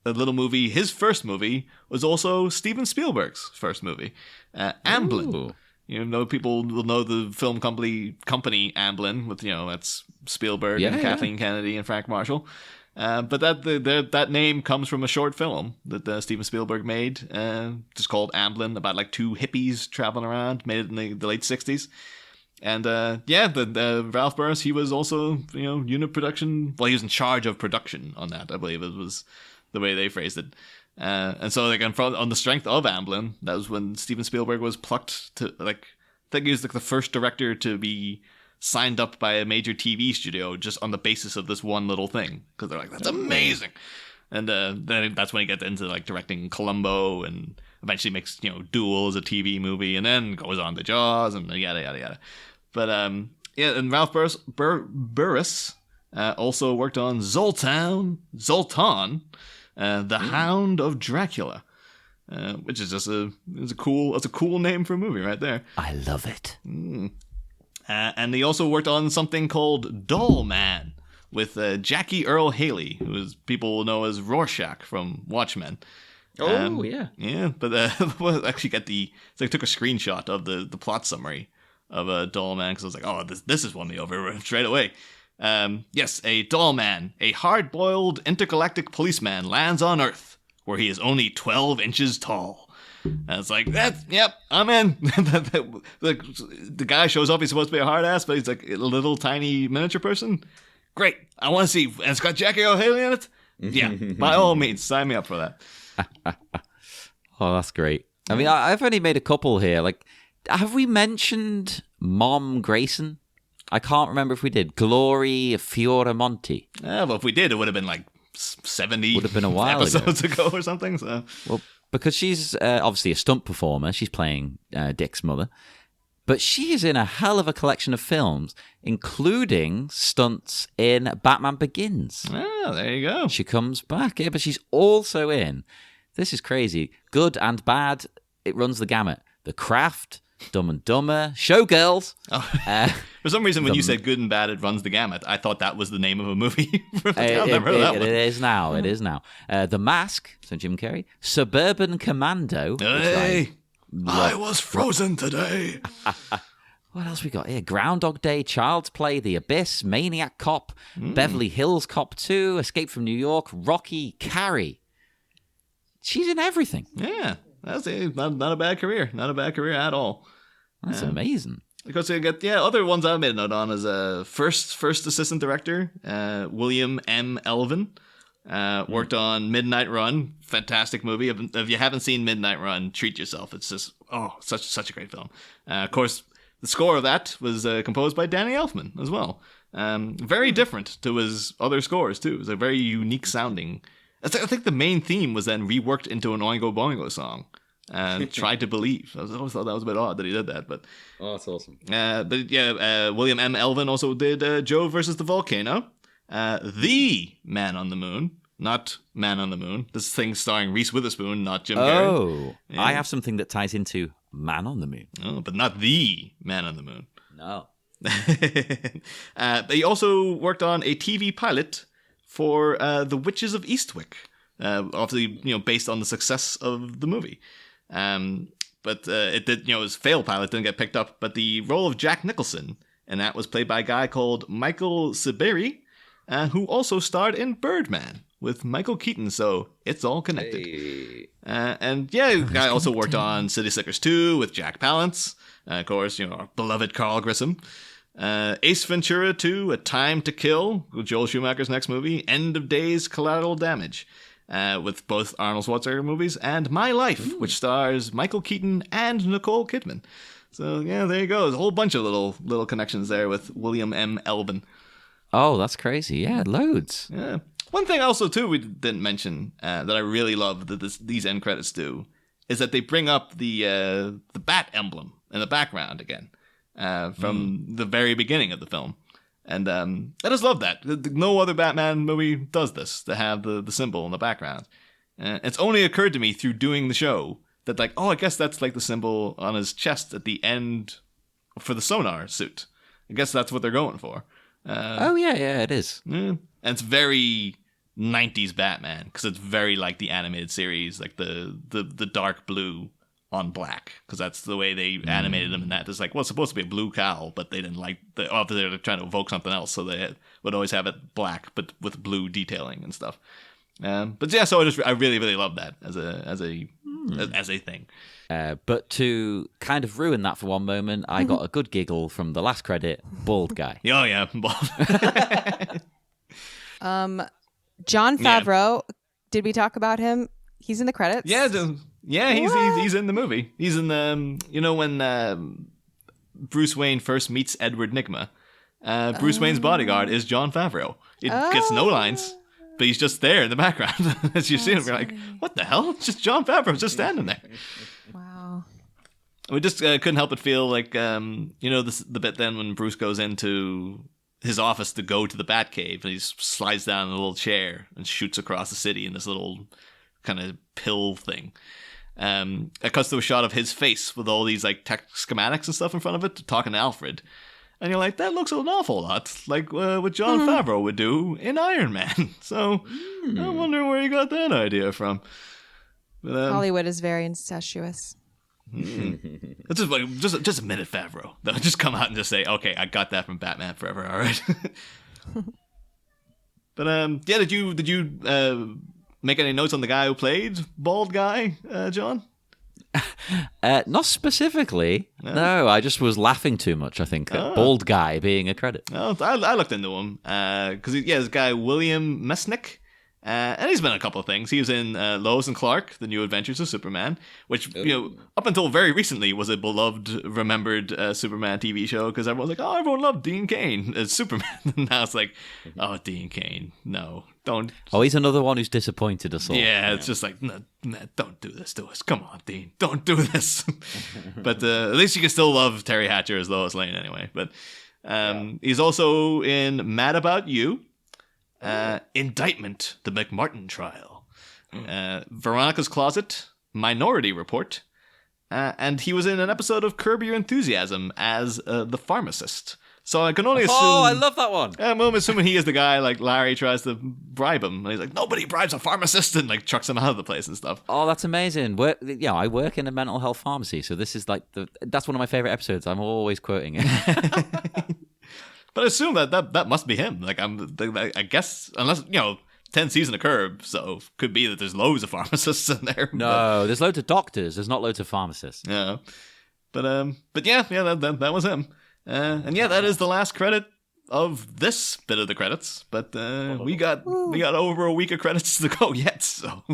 little movie. His first movie was also Steven Spielberg's first movie, Amblin. Ooh. People will know the film company Amblin with that's Spielberg and Kathleen Kennedy and Frank Marshall. But that name comes from a short film that Steven Spielberg made, just called Amblin, about like two hippies traveling around. Made it in the late 60s. And Ralph Burris, he was also unit production. Well, he was in charge of production on that. I believe it was the way they phrased it. And so like on the strength of Amblin, that was when Steven Spielberg was plucked to I think he was like the first director to be signed up by a major TV studio just on the basis of this one little thing, because they're like, that's amazing. And then that's when he gets into like directing Columbo and eventually makes Duel as a TV movie and then goes on to Jaws and yada yada yada. But and Ralph Burris Also worked on Zoltan, the Hound of Dracula, which is just a cool name for a movie right there. I love it. And he also worked on something called Doll Man with Jackie Earle Haley, who is people will know as Rorschach from Watchmen. Yeah. Yeah, but we'll actually get I took a screenshot of the plot summary of Doll Man because I was like, oh, this is won me over straight away. Yes, a doll man, a hard-boiled intergalactic policeman lands on Earth, where he is only 12 inches tall. And it's like, yep, I'm in. The guy shows up, he's supposed to be a hard ass, but he's like a little tiny miniature person. Great, I want to see. And it's got Jackie O'Haley in it? Yeah, by all means, sign me up for that. Oh, that's great. I mean, I've only made a couple here. Like, have we mentioned Mom Grayson? I can't remember if we did. Glory Fioramonti. Yeah, well, if we did, it would have been like 70 would have been a while episodes ago or something. So. Well, because she's obviously a stunt performer. She's playing Dick's mother. But she is in a hell of a collection of films, including stunts in Batman Begins. Oh, there you go. She comes back, yeah, but she's also in, this is crazy, good and bad, it runs the gamut. The Craft, Dumb and Dumber, Showgirls. Oh. For some reason, when you said good and bad, it runs the gamut, I thought that was the name of a movie. It is now. It is now. The Mask, so Jim Carrey. Suburban Commando. Hey, I was frozen today. What else we got here? Groundhog Day, Child's Play, The Abyss, Maniac Cop, Beverly Hills Cop 2, Escape from New York, Rocky, Carrie. She's in everything. Yeah, that's not a bad career. Not a bad career at all. That's amazing. Because you get other ones I made a note on as first assistant director William M. Elvin worked on Midnight Run, fantastic movie. If you haven't seen Midnight Run, treat yourself. It's just such a great film. Of course, the score of that was composed by Danny Elfman as well. Very different to his other scores too. It was a very unique sounding. I think the main theme was then reworked into an Oingo Boingo song. Tried to Believe. I always thought that was a bit odd that he did that, but that's awesome. William M. Elvin also did Joe versus the Volcano, The Man on the Moon, not Man on the Moon. This thing starring Reese Witherspoon, not Jim Carrey. Oh, yeah. I have something that ties into Man on the Moon. Oh, but not The Man on the Moon. No. He also worked on a TV pilot for The Witches of Eastwick, obviously based on the success of the movie. But it did, it was a failed pilot, didn't get picked up. But the role of Jack Nicholson, and that was played by a guy called Michael Siberi, who also starred in Birdman with Michael Keaton. So it's all connected. Hey. The guy also worked on City Slickers 2 with Jack Palance. Of course, our beloved Carl Grissom. Ace Ventura 2, A Time to Kill, Joel Schumacher's next movie. End of Days, Collateral Damage. With both Arnold Schwarzenegger movies, and My Life, which stars Michael Keaton and Nicole Kidman. So, yeah, there you go. There's a whole bunch of little connections there with William M. Elvin. Oh, that's crazy. Yeah, loads. Yeah. One thing also, too, we didn't mention that I really love that these end credits do is that they bring up the bat emblem in the background again from the very beginning of the film. And I just love that. No other Batman movie does this, to have the symbol in the background. It's only occurred to me through doing the show that, I guess that's like the symbol on his chest at the end for the sonar suit. I guess that's what they're going for. It is. Yeah. And it's very 90s Batman, because it's very like the animated series, like the dark blue on black, because that's the way they animated them in that. It's like, well, it's supposed to be a blue cowl, but they didn't like obviously they're trying to evoke something else, so they would always have it black but with blue detailing and stuff. But yeah, so I really, really love that as a thing. But to kind of ruin that for one moment, I got a good giggle from the last credit, bald guy. Oh yeah, bald. John Favreau. Yeah. Did we talk about him? He's in the credits. Yeah, he's in the movie. He's in the when Bruce Wayne first meets Edward Nygma. Bruce Wayne's bodyguard is Jon Favreau. It gets no lines, but he's just there in the background. As you see him, you're like, what the hell? It's just Jon Favreau just standing there. Wow. We just couldn't help but feel like the bit then when Bruce goes into his office to go to the Batcave, and he slides down in a little chair and shoots across the city in this little kind of pill thing. It cuts to a shot of his face with all these like tech schematics and stuff in front of it, talking to Alfred. And you're like, that looks an awful lot like what Jon Favreau would do in Iron Man. So I'm wondering where you got that idea from. But, Hollywood is very incestuous. It's just a minute, Favreau. They'll just come out and just say, okay, I got that from Batman Forever, all right? But yeah, did you make any notes on the guy who played Bald Guy, John? Not specifically. No, I just was laughing too much, I think. Bald Guy being a credit. Oh, I looked into him. Because, this guy, William Mesnick. And he's been in a couple of things. He was in Lois and Clark, The New Adventures of Superman, which, up until very recently was a beloved, remembered Superman TV show because everyone's like, oh, everyone loved Dean Cain as Superman. And now it's like, oh, Dean Cain, no, don't. Oh, he's another one who's disappointed us all. Yeah, it's just like, no, don't do this to us. Come on, Dean, don't do this. But at least you can still love Terry Hatcher as Lois Lane anyway. But he's also in Mad About You. Indictment, the McMartin trial, Veronica's Closet, Minority Report, and he was in an episode of Curb Your Enthusiasm as the pharmacist. So I can only assume... Oh, I love that one. I'm assuming he is the guy, like, Larry tries to bribe him, and he's like, nobody bribes a pharmacist, and, like, trucks him out of the place and stuff. Oh, that's amazing. I work in a mental health pharmacy, so this is, like, that's one of my favorite episodes. I'm always quoting it. But I assume that must be him. Like, I guess, unless, 10 seasons of Curb, so could be that there's loads of pharmacists in there. No, there's loads of doctors. There's not loads of pharmacists. Yeah. But yeah, that was him. And yeah, that is the last credit of this bit of the credits. But we got over a week of credits to go yet, so.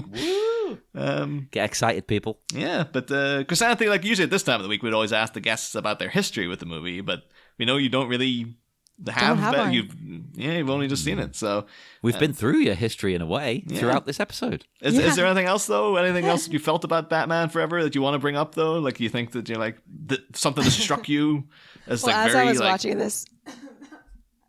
Get excited, people. Yeah, but Chrysanthe, like usually at this time of the week, we'd always ask the guests about their history with the movie, but we know you don't really... You've only just seen it, so we've been through your history in a way throughout this episode. Is there anything else though? Anything else you felt about Batman Forever that you want to bring up though? Like you think that you're like something that struck you as well, like as very I was like watching this.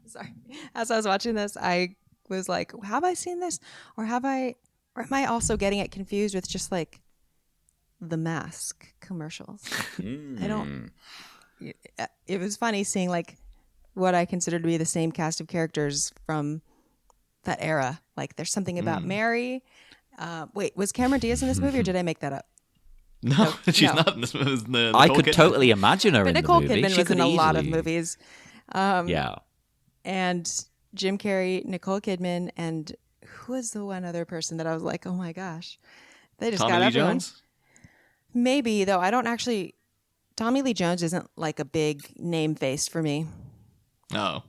Sorry, as I was watching this, I was like, "Have I seen this, or am I also getting it confused with just like the Mask commercials?" I don't. It was funny seeing like what I consider to be the same cast of characters from that era. Like, there's something about Mary. Wait, was Cameron Diaz in this movie, or did I make that up? No, she's not in this movie. I could totally imagine her but in Nicole the movie. Kidman was in a lot of movies. Yeah. And Jim Carrey, Nicole Kidman, and who was the one other person that I was like, oh my gosh, they just Tommy got Lee everyone. Jones? Maybe, though. I don't actually. Tommy Lee Jones isn't like a big name face for me. Oh.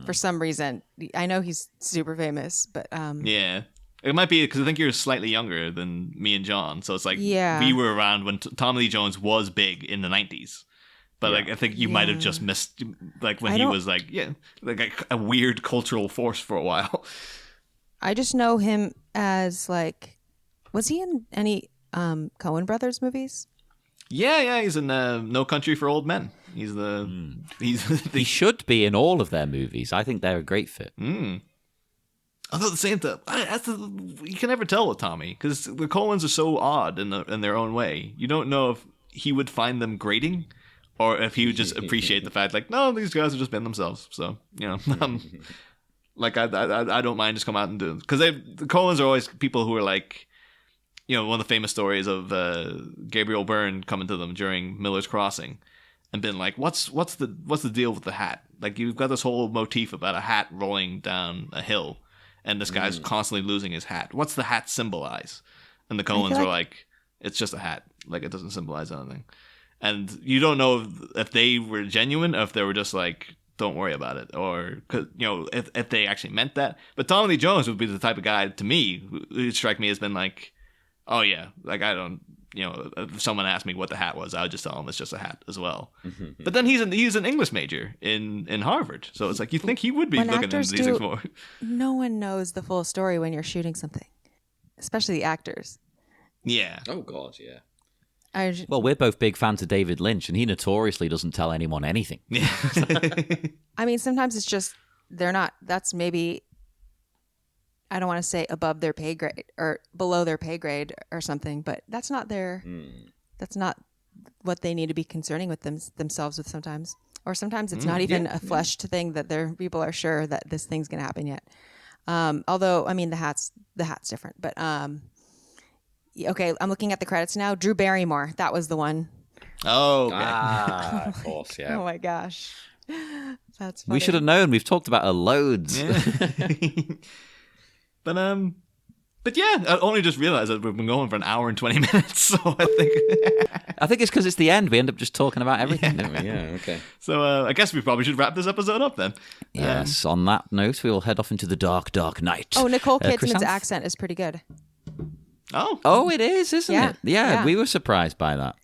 For some reason. I know he's super famous, but Yeah. It might be because I think you're slightly younger than me and John, so it's like Yeah. we were around when Tommy Lee Jones was big in the 90s. But like I think you might have just missed like when he was like a weird cultural force for a while. I just know him as like, was he in any Coen Brothers movies? Yeah, he's in No Country for Old Men. He's He should be in all of their movies. I think they're a great fit. Although at the same time, you can never tell with Tommy because the Coens are so odd in their own way. You don't know if he would find them grating or if he would just appreciate the fact like, no, these guys have just been themselves. So like I don't mind just come out and do it because the Coens are always people who are like. One of the famous stories of Gabriel Byrne coming to them during Miller's Crossing and been like, what's the deal with the hat? Like, you've got this whole motif about a hat rolling down a hill and this guy's constantly losing his hat. What's the hat symbolize? And the Coens were like, it's just a hat. Like, it doesn't symbolize anything. And you don't know if they were genuine or if they were just like, don't worry about it. Or, if they actually meant that. But Tommy Lee Jones would be the type of guy, to me, who would strike me as been like, oh yeah, like I don't, if someone asked me what the hat was, I would just tell them it's just a hat as well. But then he's an English major in Harvard, so it's like you think he would be looking into these things more. No one knows the full story when you're shooting something, especially the actors. Yeah. Oh God, yeah. Well, we're both big fans of David Lynch, and he notoriously doesn't tell anyone anything. Yeah. I mean, sometimes it's just they're not. That's maybe, I don't want to say above their pay grade or below their pay grade or something, but that's not that's not what they need to be concerning with themselves with sometimes. Or sometimes it's not even a fleshed thing that their people are sure that this thing's going to happen yet. Although, I mean, the hat's different. But, okay, I'm looking at the credits now. Drew Barrymore, that was the one. Oh, okay. Of course, yeah. Oh, my gosh. That's funny. We should have known. We've talked about her loads. But yeah, I only just realized that we've been going for an hour and 20 minutes. So I think it's because it's the end. We end up just talking about everything, don't we? Yeah, okay. So I guess we probably should wrap this episode up then. Yes, on that note, we will head off into the dark, dark night. Oh, Nicole Kidman's Chrysanthe? accent is pretty good. Oh, it is, isn't Yeah, it? Yeah, yeah. we were surprised by that.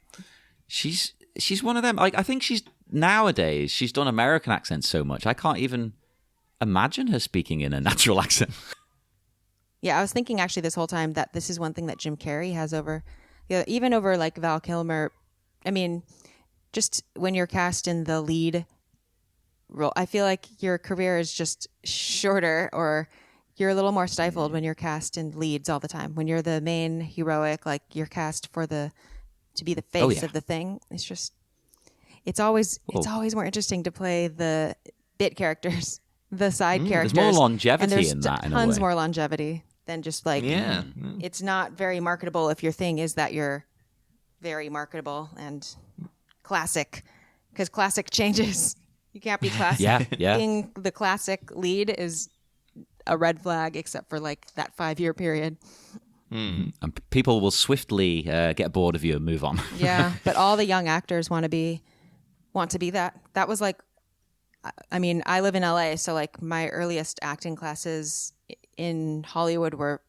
She's one of them. Like, I think nowadays she's done American accents so much I can't even imagine her speaking in a natural accent. Yeah, I was thinking actually this whole time that this is one thing that Jim Carrey has over, even over like Val Kilmer. I mean, just when you're cast in the lead role, I feel like your career is just shorter, or you're a little more stifled when you're cast in leads all the time. When you're the main heroic, like you're cast to be the face of the thing. It's always more interesting to play the bit characters, the side characters. There's more longevity and there's in that, in a tons way. more longevity than just like, yeah. it's not very marketable if your thing is that you're very marketable and classic, because classic changes. You can't be classic. Yeah. Being the classic lead is a red flag, except for like that 5-year period. And people will swiftly get bored of you and move on. Yeah, but all the young actors want to be that. That was like, I mean, I live in LA, so like my earliest acting classes in Hollywood were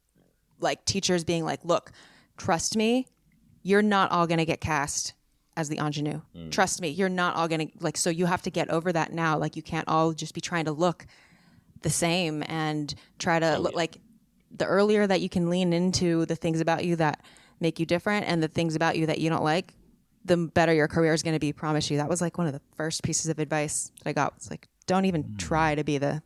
like teachers being like, look, trust me, you're not all going to get cast as the ingenue. Trust me, you're not all going to, like, so you have to get over that now. Like, you can't all just be trying to look the same and try to look like, the earlier that you can lean into the things about you that make you different and the things about you that you don't like, the better your career is going to be, promise you. That was like one of the first pieces of advice that I got. It's like, don't even try to be the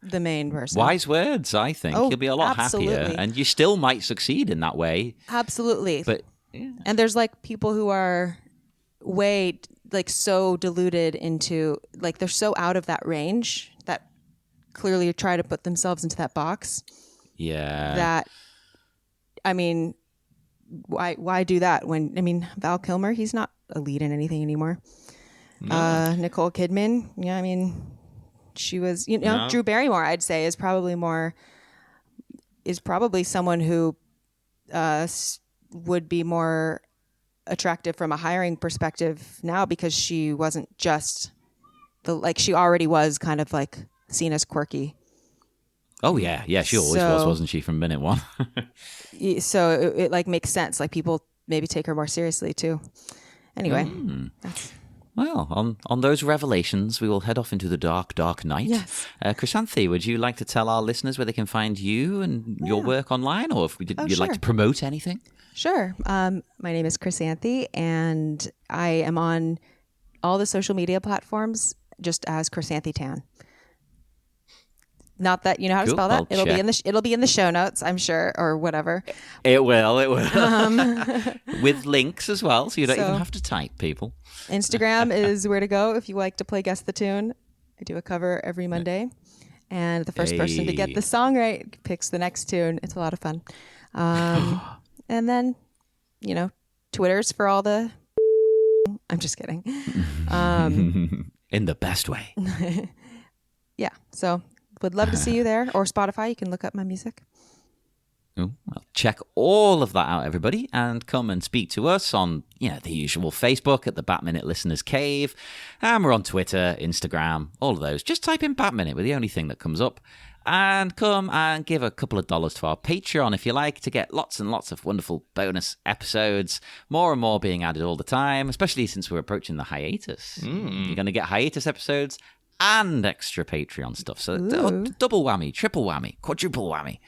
main person. Wise words, I think. Oh, You'll be a lot absolutely. happier, and you still might succeed in that way. Absolutely. But And there's like people who are way like so deluded into, like, they're so out of that range that clearly try to put themselves into that box. yeah, That, I mean, why do that when, I mean, Val Kilmer, he's not a lead in anything anymore. Nicole Kidman, yeah, I mean, she was, Drew Barrymore, I'd say, is probably someone who would be more attractive from a hiring perspective now, because she wasn't just she already was kind of like seen as quirky. Oh yeah, she always was, wasn't she, from minute one? So it like makes sense. Like, people maybe take her more seriously too. Anyway, Well, on those revelations, we will head off into the dark, dark night. Yes. Chrysanthe, would you like to tell our listeners where they can find you and your work online, or if you'd like sure. to promote anything? Sure. My name is Chrysanthe, and I am on all the social media platforms just as Chrysanthe Tan. Not that you know how to Cool. spell that. I'll It'll be in the show notes, I'm sure, or whatever. It will. With links as well, so you don't even have to type, people. Instagram is where to go if you like to play Guess the Tune. I do a cover every Monday, and the first person to get the song right picks the next tune. It's a lot of fun. And then, Twitter's for all the... I'm just kidding. In the best way. Yeah, so would love to see you there. Or Spotify, you can look up my music. Well, check all of that out, everybody, and come and speak to us on the usual Facebook at the Bat Minute Listeners Cave, and we're on Twitter, Instagram, all of those. Just type in Bat Minute, we're the only thing that comes up, and come and give a couple of dollars to our Patreon if you like, to get lots and lots of wonderful bonus episodes, more and more being added all the time, especially since we're approaching the hiatus. You're going to get hiatus episodes and extra Patreon stuff, so double whammy, triple whammy, quadruple whammy.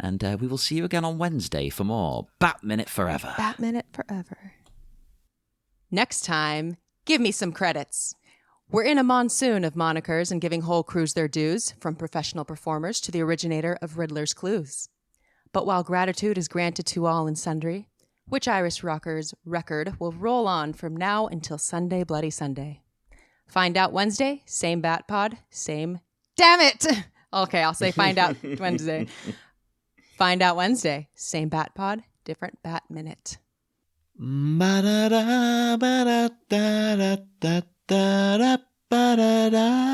And we will see you again on Wednesday for more Bat Minute Forever. Bat Minute Forever. Next time, give me some credits. We're in a monsoon of monikers and giving whole crews their dues, from professional performers to the originator of Riddler's Clues. But while gratitude is granted to all and sundry, which Irish Rocker's record will roll on from now until Sunday Bloody Sunday. Find out Wednesday, same Bat Pod, same... Damn it! Okay, I'll say find out Wednesday. Find out Wednesday, same Bat Pod, different Bat Minute. Ba-da-da, ba-da-da-da-da-da-da-da-da.